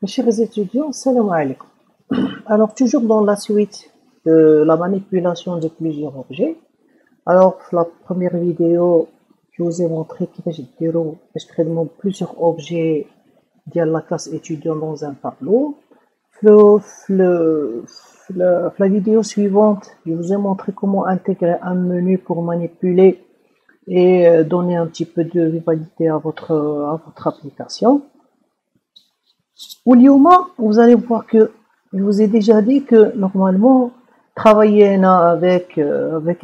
Chers étudiants, salam alaikum. Alors, toujours dans la suite de la manipulation de plusieurs objets. Alors, la première vidéo, je vous ai montré que je traitement plusieurs objets de la classe étudiant dans un tableau. La vidéo suivante, je vous ai montré comment intégrer un menu pour manipuler et donner un petit peu de vivalité à votre application. Oulioma, vous allez voir que je vous ai déjà dit que normalement travailler avec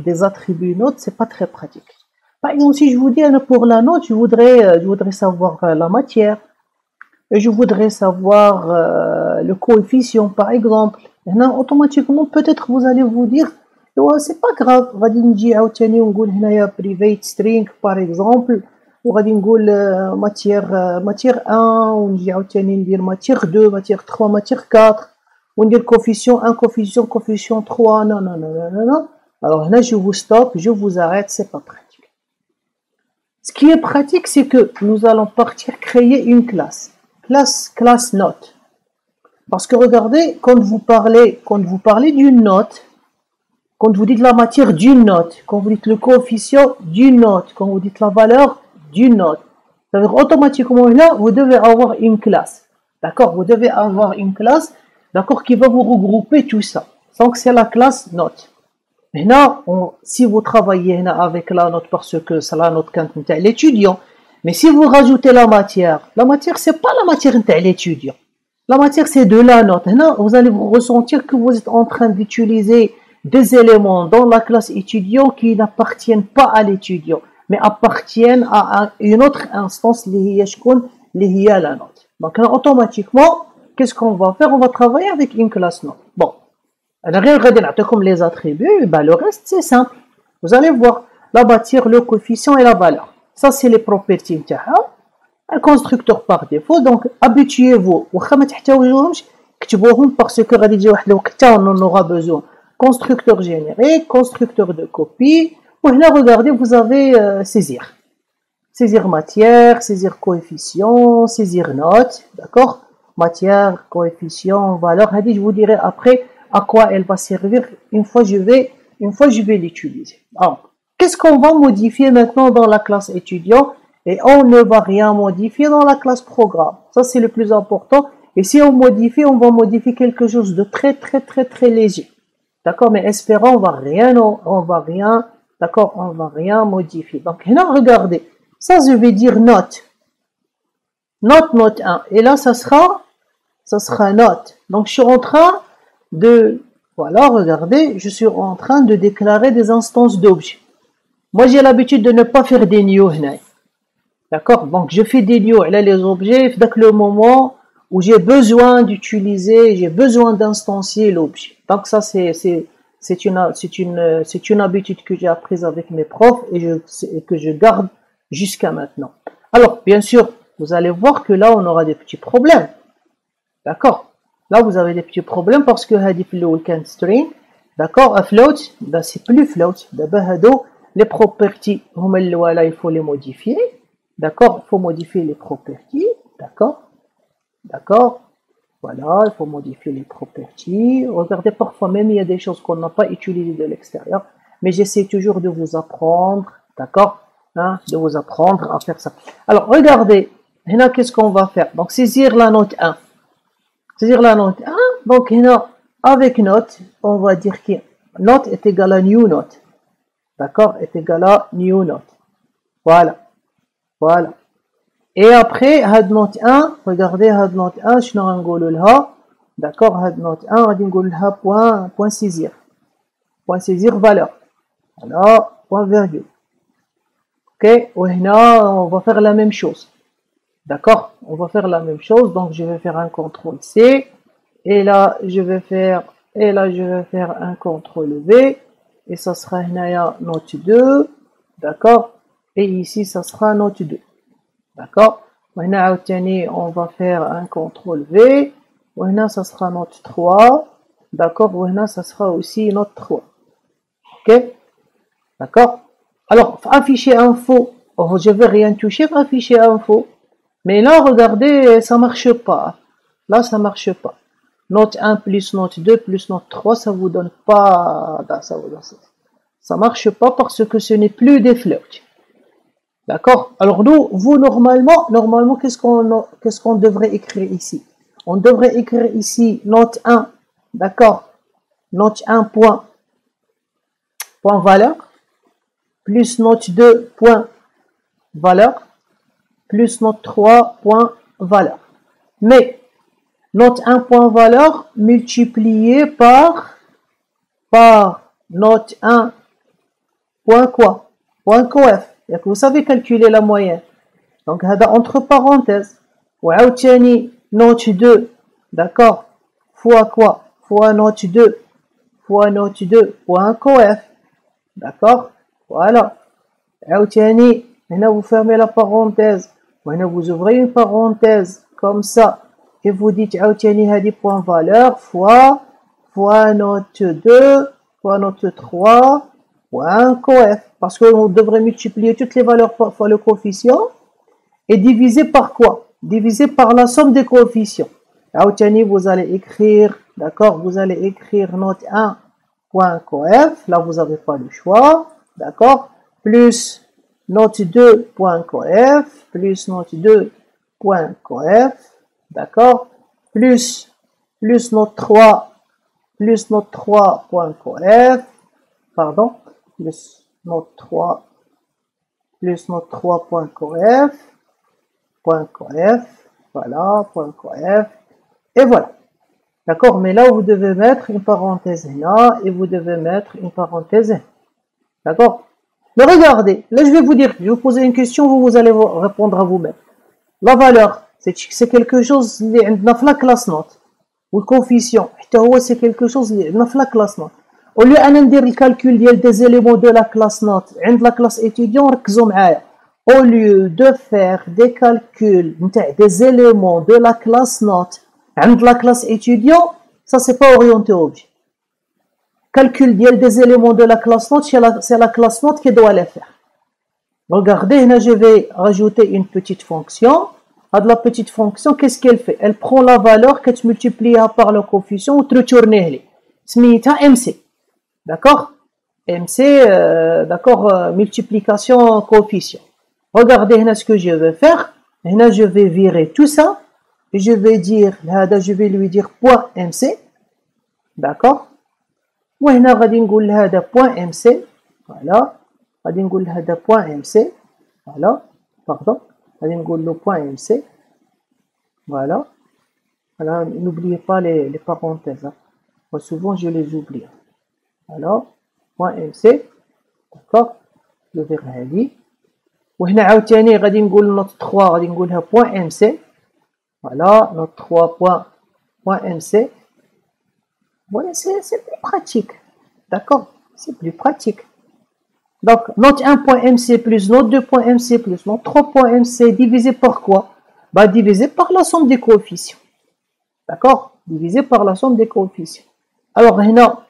des attributs notes, c'est pas très pratique. Par exemple, si je vous dis pour la note, je voudrais savoir la matière, et je voudrais savoir le coefficient par exemple. Et là, automatiquement, peut-être vous allez vous dire, c'est pas grave, غادي نجي عاوتاني ونقول هنايا private string par exemple. وغادي نقول ماتير 1 ونجي عاوتاني ندير ماتير 2 ماتير 3 ماتير 4 وندير coefficient 1 coefficient 3 non. Alors là je vous stoppe, je vous arrête, c'est pas pratique. Ce qui est pratique, c'est que nous allons partir créer une classe note. Parce que regardez, quand vous parlez d'une note, quand vous dites la matière d'une note, quand vous dites le coefficient d'une note, quand vous dites la valeur d'une note, c'est-à-dire automatiquement là, vous devez avoir une classe. D'accord? Vous devez avoir une classe, d'accord, qui va vous regrouper tout ça. Donc c'est la classe note. Maintenant, si vous travaillez avec la note parce que c'est la note quand vous êtes l'étudiant, mais si vous rajoutez la matière c'est pas la matière de l'étudiant. La matière c'est de la note. Maintenant, vous allez vous ressentir que vous êtes en train d'utiliser des éléments dans la classe étudiant qui n'appartiennent pas à l'étudiant, mais appartiennent à une autre instance qui est la note. Donc là, automatiquement, qu'est-ce qu'on va faire? On va travailler avec une classe note. Bon, comme les attributs, le reste c'est simple. Vous allez voir la matière, le coefficient et la valeur. Ça c'est les propriétés. Un constructeur par défaut. Donc habituez-vous. Parce que on aura besoin. Constructeur générique, constructeur de copie. Là, regardez, vous avez saisir matière, saisir coefficient, saisir note, d'accord? Matière, coefficient, valeur. Je vous dirai après à quoi elle va servir une fois je vais l'utiliser. Alors, qu'est-ce qu'on va modifier maintenant dans la classe étudiant? Et on ne va rien modifier dans la classe programme. Ça, c'est le plus important. Et si on modifie, on va modifier quelque chose de très léger. D'accord, mais espérons, on va rien modifier. Donc là, regardez, ça je vais dire note 1, et là ça sera note. Donc je suis en train de, voilà, regardez, je suis en train de déclarer des instances d'objets. Moi j'ai l'habitude de ne pas faire des new, d'accord, donc je fais des new, là les objets, dès le moment où j'ai besoin d'instancier l'objet. Donc ça c'est une habitude que j'ai apprise avec mes profs et que je garde jusqu'à maintenant. Alors bien sûr, vous allez voir que là on aura des petits problèmes. D'accord? Là vous avez des petits problèmes parce que le can string, d'accord, float, c'est plus float. Les properties, il faut les modifier. D'accord? Il faut modifier les properties. D'accord, voilà, il faut modifier les properties. Regardez, parfois même il y a des choses qu'on n'a pas utilisées de l'extérieur, mais j'essaie toujours de vous apprendre, d'accord, de vous apprendre à faire ça. Alors regardez, là qu'est-ce qu'on va faire? Donc saisir la note 1, donc là avec note, on va dire que note est égal à new note, d'accord, est égal à new note, voilà. Et après, had note 1, regardez, had note 1, je vais dire, d'accord, had note 1, on va dire point saisir valeur, alors, point virgule, ok, on va faire la même chose, d'accord, donc je vais faire un CTRL C, et là, je vais faire un CTRL V, et ça sera note 2, d'accord, et ici, ça sera note 2. D'accord, maintenant on va faire un CTRL V, maintenant ça sera note 3, d'accord, maintenant ça sera aussi note 3, ok, d'accord. Alors afficher info, je vais rien toucher, afficher info, mais là regardez, ça marche pas. Là, ça marche pas. Note 1 plus note 2 plus note 3, ça vous donne pas, ça marche pas parce que ce n'est plus des floats. D'accord? Alors nous, vous, normalement, qu'est-ce qu'on devrait écrire ici? On devrait écrire ici note 1, d'accord? Note 1 point valeur, plus note 2 point valeur, plus note 3 point valeur. Mais note 1 point valeur multiplié par note 1 point quoi? Point coef. Vous savez calculer la moyenne. Donc, entre parenthèses. وعاوتاني note 2, d'accord? Fois quoi? Fois note 2. Fois note 2 point coef. D'accord? Voilà. عاوتاني هنا vous fermez la parenthèse. وهنا vous ouvrez une parenthèse comme ça. Et vous dites عاوتاني هذه point valeur fois note 2 fois note 3 point coef. Parce qu'on devrait multiplier toutes les valeurs fois le coefficient et diviser par quoi? Diviser par la somme des coefficients. عاوتاني vous allez écrire, d'accord? Vous allez écrire note 1 point coef. Là, vous n'avez pas le choix, d'accord? Plus note 2 point coef, plus note 2 point coef, d'accord? Plus note 3 point coef, pardon, plus note 3 point coef, voilà, point coef, et voilà. D'accord? Mais là, vous devez mettre une parenthèse là, et vous devez mettre une parenthèse là. D'accord? Mais regardez, là, je vais vous dire, je vais vous poser une question, vous allez répondre à vous-même. La valeur, c'est quelque chose qui est dans la classe note. Ou le coefficient, c'est quelque chose qui est dans la classe note. Au lieu de faire le calcul des éléments de la classe note, dans la classe étudiant, au lieu de faire des calculs des éléments de la classe note, dans la classe étudiant, ça c'est pas orienté objet. Calcul des éléments de la classe note, c'est la classe note qui doit les faire. Regardez, là je vais rajouter une petite fonction. La petite fonction, qu'est-ce qu'elle fait? Elle prend la valeur qu'elle multiplie par le coefficient ou retourne. C'est MC. D'accord? MC, d'accord, multiplication coefficient. Regardez là ce que je vais faire. Là, je vais virer tout ça. Et je vais lui dire point MC. D'accord? وهنا غادي نقول هذا point MC. Voilà. غادي نقول هذا point MC. Voilà. Pardon. غادي نقول له point MC. Voilà. Alors, n'oubliez pas les parenthèses. Hein. Moi, souvent, je les oublie. Alors, point MC. D'accord? Je vais هذه. وهنا عاوتاني غادي نقول note 3 غادي نقولها point MC. Voilà, note 3 point MC. Voilà, c'est plus pratique. D'accord? C'est plus pratique. Donc, note 1 point MC plus note 2 point MC plus note 3 point MC divisé par quoi? Bah, divisé par la somme des coefficients. D'accord? Divisé par la somme des coefficients. Alors, هنا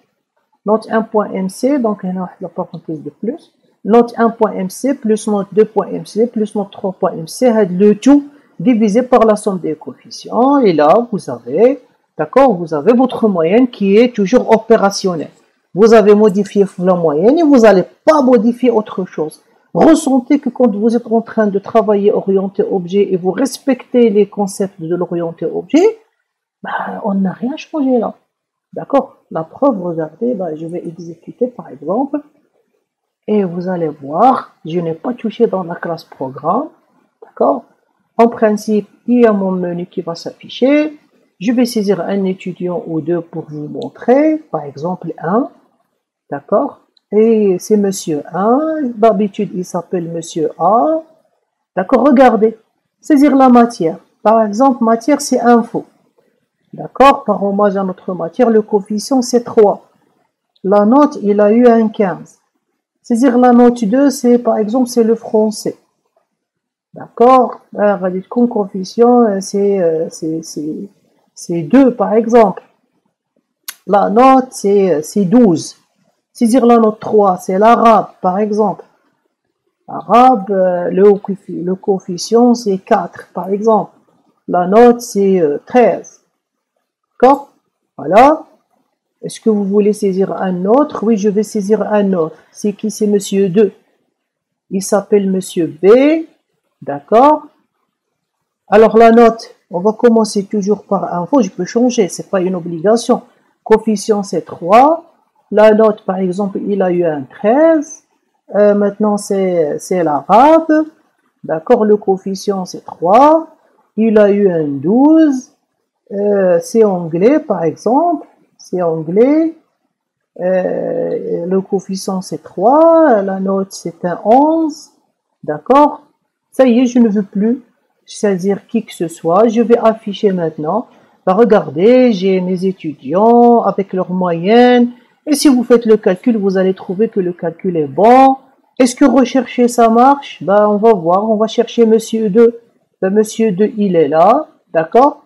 note 1 point MC, donc هنا la parenthèse de plus. Note 1 point MC plus note 2 point MC plus note 3 point MC, le tout divisé par la somme des coefficients. Et là, vous avez, d'accord, vous avez votre moyenne qui est toujours opérationnelle. Vous avez modifié la moyenne et vous n'allez pas modifier autre chose. Ressentez que quand vous êtes en train de travailler orienté objet et vous respectez les concepts de l'orienté objet, bah, on n'a rien changé là. D'accord? La preuve, regardez, bah, je vais exécuter par exemple. Et vous allez voir, je n'ai pas touché dans la classe programme. D'accord? En principe, il y a mon menu qui va s'afficher. Je vais saisir un étudiant ou deux pour vous montrer. Par exemple, 1. D'accord? Et c'est monsieur 1. D'habitude, il s'appelle monsieur A. D'accord? Regardez. Saisir la matière. Par exemple, matière, c'est info. D'accord? Par hommage à notre matière, le coefficient, c'est 3. La note, il a eu un 15. Saisir la note 2, c'est par exemple, c'est le français. D'accord? Comme coefficient, c'est 2 par exemple. La note, c'est 12. Saisir la note 3, c'est l'arabe par exemple. Arabe, le coefficient, c'est 4 par exemple. La note, c'est 13. D'accord? Voilà. Est-ce que vous voulez saisir un autre? Oui, je vais saisir un autre. C'est qui? C'est monsieur 2. Il s'appelle monsieur B. D'accord? Alors la note, on va commencer toujours par info. Je peux changer, c'est pas une obligation. Coefficient, c'est 3. La note, par exemple, il a eu un 13. Maintenant, c'est l'arabe. D'accord? Le coefficient, c'est 3. Il a eu un 12. C'est anglais, par exemple. C'est anglais. Le coefficient, c'est 3. La note, c'est un 11. D'accord? Ça y est, je ne veux plus saisir qui que ce soit. Je vais afficher maintenant. Bah, regardez, j'ai mes étudiants avec leur moyenne. Et si vous faites le calcul, vous allez trouver que le calcul est bon. Est-ce que rechercher, ça marche? Bah, on va voir. On va chercher monsieur 2. Bah, monsieur 2, il est là. D'accord?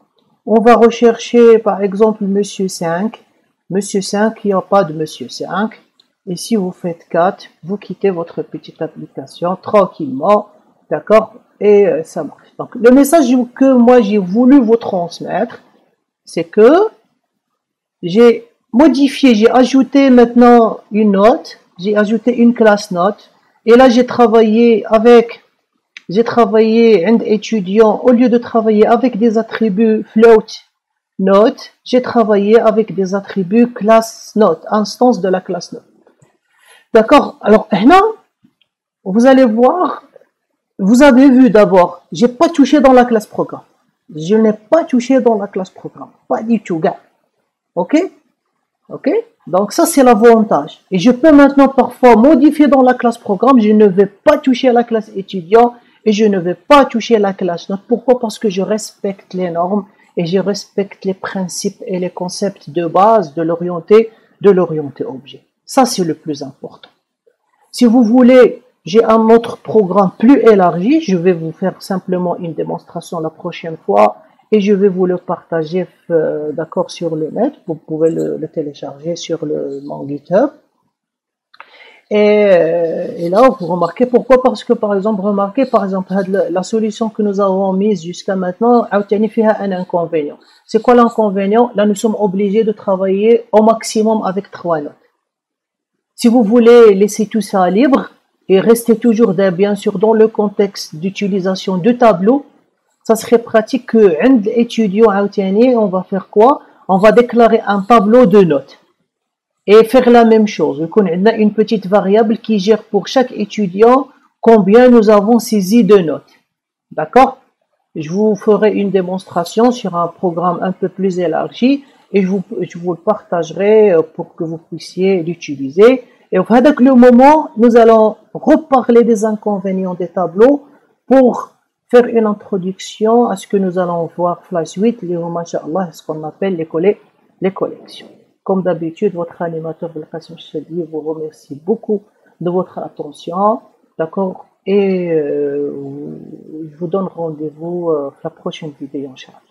On va rechercher, par exemple, monsieur 5. Monsieur 5, il n'y a pas de monsieur 5. Et si vous faites 4, vous quittez votre petite application tranquillement. D'accord? Et ça marche. Donc, le message que moi j'ai voulu vous transmettre, c'est que j'ai modifié, j'ai ajouté maintenant une note, j'ai ajouté une classe note. Et là, j'ai travaillé avec étudiant, au lieu de travailler avec des attributs float note, j'ai travaillé avec des attributs class note, instance de la classe note. D'accord? Alors, là, vous allez voir, vous avez vu d'abord, j'ai pas touché dans la classe programme. Je n'ai pas touché dans la classe programme. Pas du tout, gars. Ok? Ok? Donc ça, c'est l'avantage. Et je peux maintenant parfois modifier dans la classe programme. Je ne vais pas toucher à la classe étudiant et je ne vais pas toucher à la classe note. Pourquoi? Parce que je respecte les normes et je respecte les principes et les concepts de base de l'orienté objet. Ça, c'est le plus important. Si vous voulez, j'ai un autre programme plus élargi. Je vais vous faire simplement une démonstration la prochaine fois et je vais vous le partager d'accord sur le net. Vous pouvez le télécharger sur mon GitHub. Et là, vous remarquez pourquoi? Parce que par exemple, la solution que nous avons mise jusqu'à maintenant, il y a un inconvénient. C'est quoi l'inconvénient? Là, nous sommes obligés de travailler au maximum avec 3 notes. Si vous voulez laisser tout ça libre et rester toujours bien sûr dans le contexte d'utilisation de tableaux, ça serait pratique que l'étudiant on va faire quoi? On va déclarer un tableau de notes et faire la même chose. On a une petite variable qui gère pour chaque étudiant combien nous avons saisi de notes. D'accord? Je vous ferai une démonstration sur un programme un peu plus élargi et je vous le partagerai pour que vous puissiez l'utiliser. Et au le moment, nous allons reparler des inconvénients des tableaux pour faire une introduction à ce que nous allons voir la suite, ce qu'on appelle les collections. Comme d'habitude, votre animateur de la Chadi vous remercie beaucoup de votre attention. D'accord? Et je vous donne rendez-vous la prochaine vidéo, Inch'Allah.